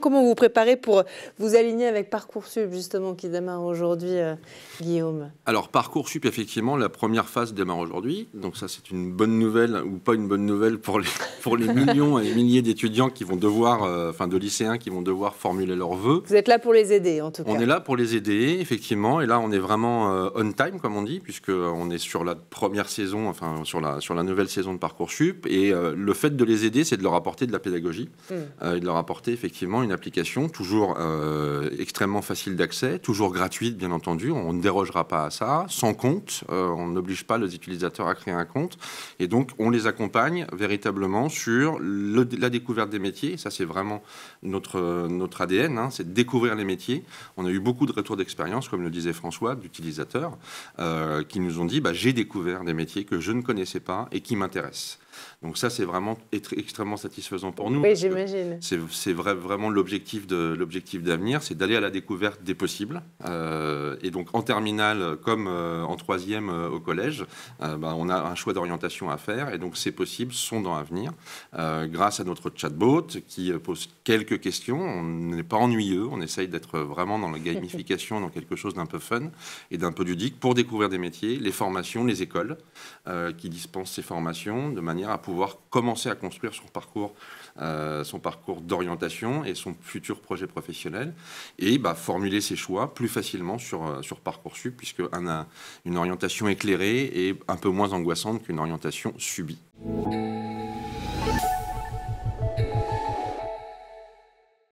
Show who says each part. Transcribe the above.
Speaker 1: comment vous vous préparez pour vous aligner avec Parcoursup, justement, qui démarre aujourd'hui, Guillaume?
Speaker 2: Alors, Parcoursup, effectivement, la première phase démarre aujourd'hui. Donc ça, c'est une bonne nouvelle, ou pas une bonne nouvelle pour les millions et milliers d'étudiants qui vont devoir, enfin de lycéens qui vont devoir formuler leurs vœux.
Speaker 1: Vous êtes là pour les aider, en tout cas.
Speaker 2: On est là pour les aider, effectivement. Et là, on est vraiment on time, comme on dit, puisqu'on est sur la première saison, enfin sur la nouvelle saison de Parcoursup. Et le fait de les aider, c'est de leur apporter de la pédagogie et de leur apporter effectivement une application toujours extrêmement facile d'accès, toujours gratuite, bien entendu. On ne dérogera pas à ça, sans compte. On n'oblige pas les utilisateurs à créer un compte. Et donc, on les accompagne véritablement sur la découverte des métiers. Et ça, c'est vraiment notre ADN, hein, c'est de découvrir les métiers. On a eu beaucoup de retours d'expérience, comme le disait François, d'utilisateurs, qui nous ont dit j'ai découvert des métiers que je ne connaissais pas et qui m'intéressent. Donc ça, c'est vraiment extrêmement satisfaisant pour nous.
Speaker 1: Oui, j'imagine.
Speaker 2: C'est vraiment l'objectif d'avenir, c'est d'aller à la découverte des possibles. Et donc en terminale, comme en troisième au collège, on a un choix d'orientation à faire. Et donc ces possibles sont dans l'avenir, grâce à notre chatbot qui pose quelques questions. On n'est pas ennuyeux, on essaye d'être vraiment dans la gamification, dans quelque chose d'un peu fun et d'un peu ludique pour découvrir des métiers, les formations, les écoles qui dispensent ces formations de manière à pouvoir commencer à construire son parcours d'orientation et son futur projet professionnel et formuler ses choix plus facilement sur Parcoursup, puisque une orientation éclairée est un peu moins angoissante qu'une orientation subie.